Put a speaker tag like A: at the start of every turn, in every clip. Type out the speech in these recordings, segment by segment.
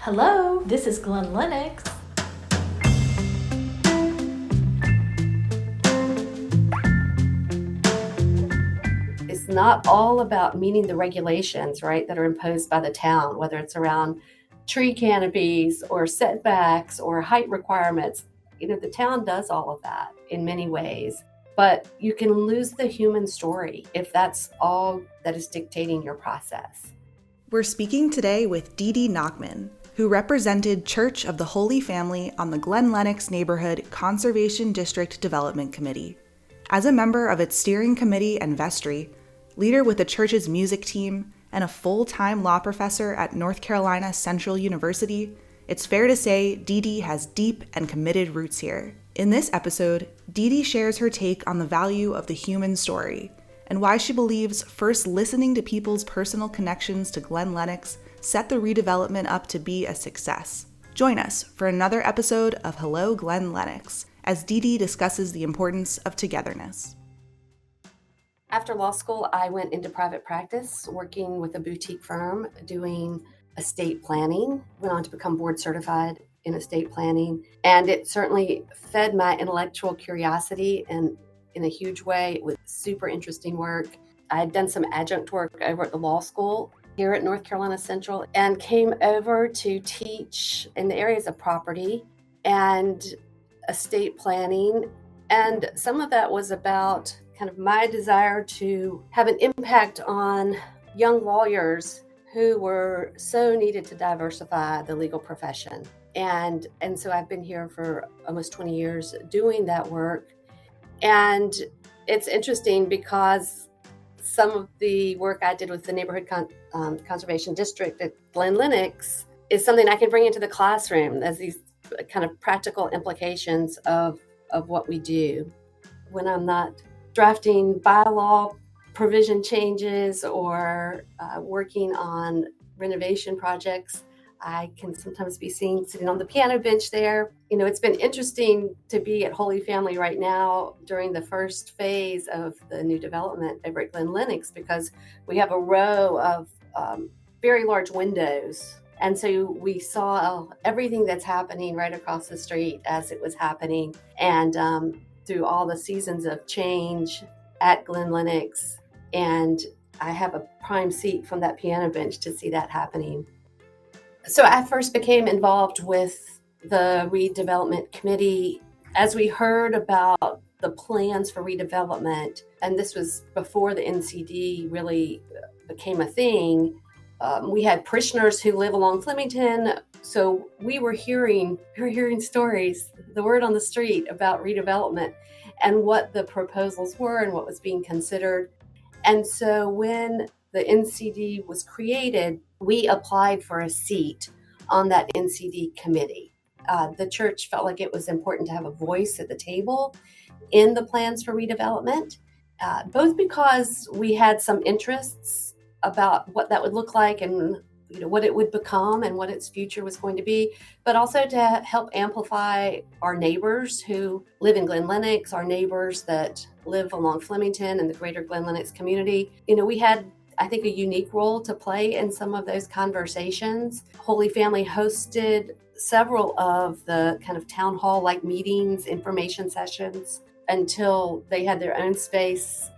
A: Hello, this is Glen Lennox.
B: It's not all about meeting the regulations, right, that are imposed by the town, whether it's around tree canopies or setbacks or height requirements. The town does all of that in many ways, but you can lose the human story if that's all that is dictating your process.
C: We're speaking today with Deedee Nachman, who represented Church of the Holy Family on the Glen Lennox Neighborhood Conservation District Development Committee. As a member of its steering committee and vestry, leader with the church's music team, and a full-time law professor at North Carolina Central University, it's fair to say Deedee has deep and committed roots here. In this episode, Deedee shares her take on the value of the human story and why she believes first listening to people's personal connections to Glen Lennox set the redevelopment up to be a success. Join us for another episode of Hello Glen Lennox as Deedee discusses the importance of togetherness.
B: After law school, I went into private practice, working with a boutique firm doing estate planning. Went on to become board certified in estate planning, and it certainly fed my intellectual curiosity and in a huge way. It was super interesting work. I had done some adjunct work over at the law school here at North Carolina Central and came over to teach in the areas of property and estate planning. And some of that was about kind of my desire to have an impact on young lawyers who were so needed to diversify the legal profession. And so I've been here for almost 20 years doing that work. And it's interesting because some of the work I did with the Neighborhood Conservation District at Glen Lennox is something I can bring into the classroom as these kind of practical implications of what we do. When I'm not drafting bylaw provision changes or working on renovation projects, I can sometimes be seen sitting on the piano bench there. It's been interesting to be at Holy Family right now during the first phase of the new development over at Glen Lennox because we have a row of very large windows. And so we saw everything that's happening right across the street as it was happening. And through all the seasons of change at Glen Lennox. And I have a prime seat from that piano bench to see that happening. So I first became involved with the redevelopment committee as we heard about the plans for redevelopment. And this was before the NCD really became a thing. We had parishioners who live along Flemington. So we were hearing stories, the word on the street about redevelopment and what the proposals were and what was being considered. And so when the NCD was created, we applied for a seat on that NCD committee. The church felt like it was important to have a voice at the table in the plans for redevelopment, both because we had some interests about what that would look like and what it would become and what its future was going to be, but also to help amplify our neighbors who live in Glen Lennox, our neighbors that live along Flemington and the greater Glen Lennox community. We had, I think, a unique role to play in some of those conversations. Holy Family hosted several of the kind of town hall-like meetings, information sessions, until they had their own space.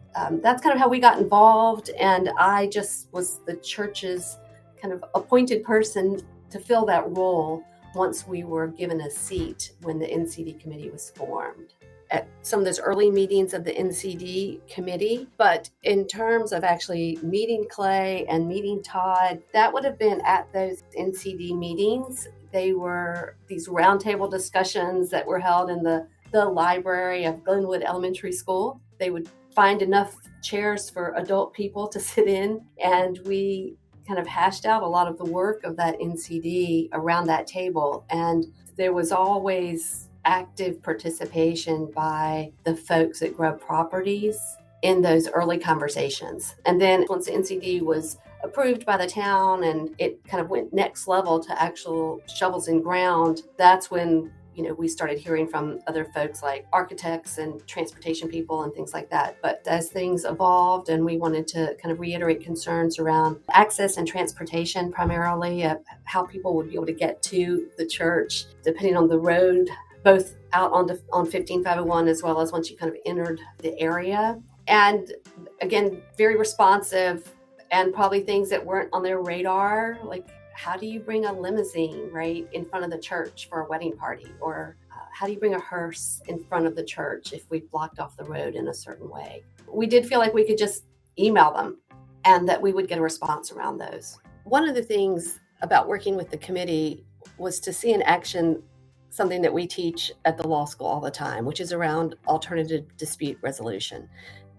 B: That's kind of how we got involved, and I just was the church's kind of appointed person to fill that role once we were given a seat when the NCD committee was formed. At some of those early meetings of the NCD committee, but in terms of actually meeting Clay and meeting Todd, that would have been at those NCD meetings. They were these roundtable discussions that were held in the library of Glenwood Elementary School. They would find enough chairs for adult people to sit in, and we kind of hashed out a lot of the work of that NCD around that table. And there was always active participation by the folks at Grub Properties in those early conversations. And then once the NCD was approved by the town and it kind of went next level to actual shovels in ground, that's when we started hearing from other folks like architects and transportation people and things like that. But as things evolved and we wanted to kind of reiterate concerns around access and transportation, primarily how people would be able to get to the church, depending on the road, both out on 15501 as well as once you kind of entered the area. And again, very responsive, and probably things that weren't on their radar, like how do you bring a limousine right in front of the church for a wedding party? Or how do you bring a hearse in front of the church if we blocked off the road in a certain way? We did feel like we could just email them and that we would get a response around those. One of the things about working with the committee was to see in action something that we teach at the law school all the time, which is around alternative dispute resolution.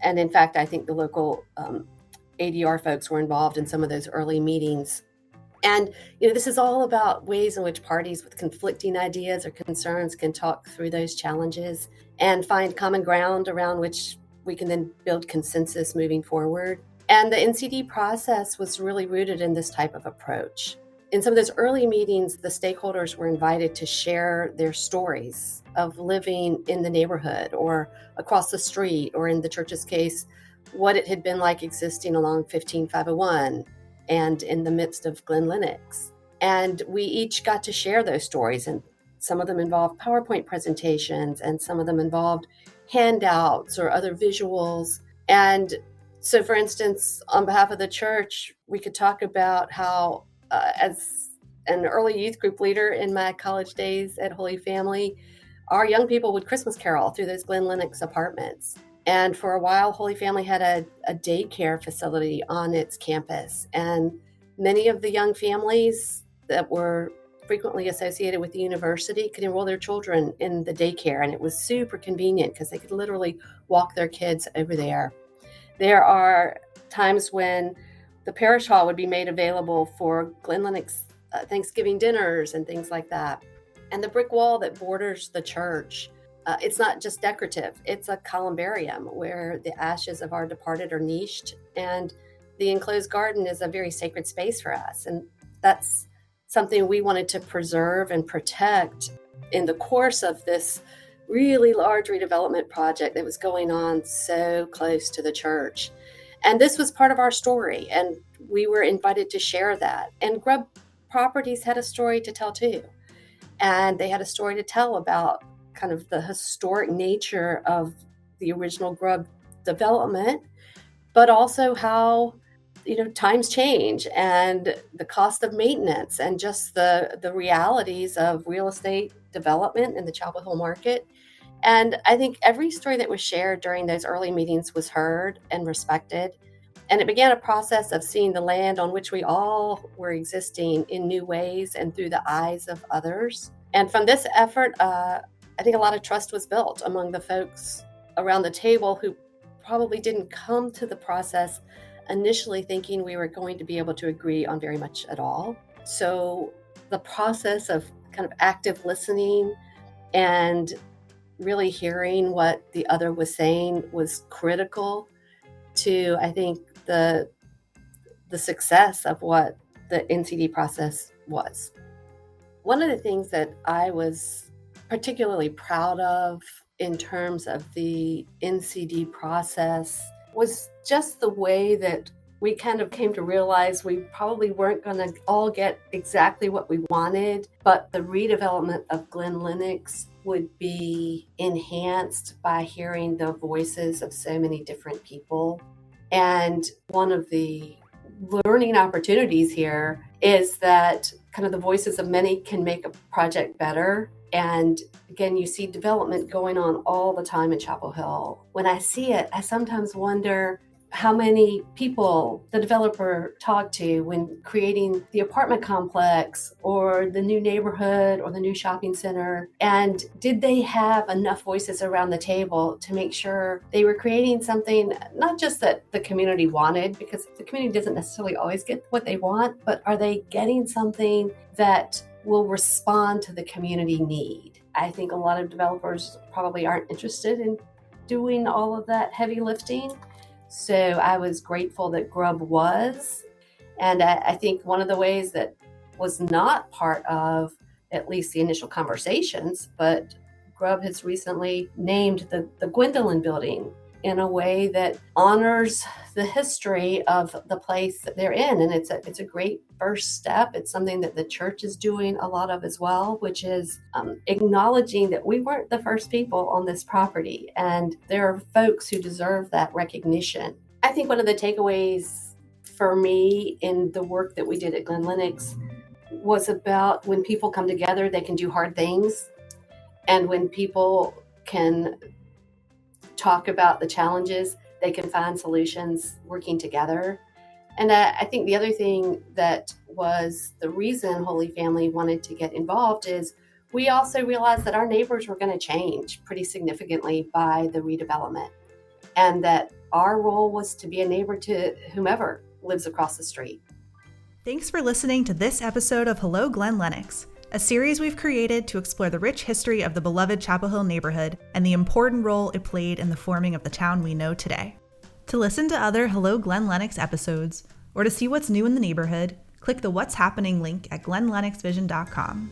B: And in fact, I think the local ADR folks were involved in some of those early meetings. And, this is all about ways in which parties with conflicting ideas or concerns can talk through those challenges and find common ground around which we can then build consensus moving forward. And the NCD process was really rooted in this type of approach. In some of those early meetings, the stakeholders were invited to share their stories of living in the neighborhood or across the street, or in the church's case, what it had been like existing along 15501 and in the midst of Glen Lennox. And we each got to share those stories, and some of them involved PowerPoint presentations, and some of them involved handouts or other visuals. And so, for instance, on behalf of the church, we could talk about how, as an early youth group leader in my college days at Holy Family, our young people would Christmas carol through those Glen Lennox apartments. And for a while, Holy Family had a daycare facility on its campus. And many of the young families that were frequently associated with the university could enroll their children in the daycare. And it was super convenient because they could literally walk their kids over there. There are times when the parish hall would be made available for Glen Lennox Thanksgiving dinners and things like that. And the brick wall that borders the church, it's not just decorative, it's a columbarium where the ashes of our departed are niched. And the enclosed garden is a very sacred space for us. And that's something we wanted to preserve and protect in the course of this really large redevelopment project that was going on so close to the church. And this was part of our story, and we were invited to share that. And Grubb Properties had a story to tell too. And they had a story to tell about kind of the historic nature of the original Grubb development, but also how, times change and the cost of maintenance and just the realities of real estate development in the Chapel Hill market. And I think every story that was shared during those early meetings was heard and respected. And it began a process of seeing the land on which we all were existing in new ways and through the eyes of others. And from this effort, I think a lot of trust was built among the folks around the table who probably didn't come to the process initially thinking we were going to be able to agree on very much at all. So the process of kind of active listening and really hearing what the other was saying was critical to, I think, the success of what the NCD process was. One of the things that I was particularly proud of in terms of the NCD process was just the way that we kind of came to realize we probably weren't going to all get exactly what we wanted, but the redevelopment of Glen Lennox would be enhanced by hearing the voices of so many different people. And one of the learning opportunities here is that kind of the voices of many can make a project better. And again, you see development going on all the time in Chapel Hill. When I see it, I sometimes wonder how many people the developer talked to when creating the apartment complex or the new neighborhood or the new shopping center. And did they have enough voices around the table to make sure they were creating something, not just that the community wanted, because the community doesn't necessarily always get what they want, but are they getting something that will respond to the community need? I think a lot of developers probably aren't interested in doing all of that heavy lifting. So I was grateful that Grubb was. And I think one of the ways that was not part of at least the initial conversations, but Grubb has recently named the Gwendolyn Building in a way that honors the history of the place that they're in. And it's a great first step. It's something that the church is doing a lot of as well, which is acknowledging that we weren't the first people on this property. And there are folks who deserve that recognition. I think one of the takeaways for me in the work that we did at Glen Lennox was about when people come together, they can do hard things. And when people can talk about the challenges, they can find solutions working together. And I think the other thing that was the reason Holy Family wanted to get involved is we also realized that our neighbors were going to change pretty significantly by the redevelopment, and that our role was to be a neighbor to whomever lives across the street.
C: Thanks for listening to this episode of Hello Glen Lennox, a series we've created to explore the rich history of the beloved Chapel Hill neighborhood and the important role it played in the forming of the town we know today. To listen to other Hello Glen Lennox episodes, or to see what's new in the neighborhood, click the What's Happening link at glenlennoxvision.com.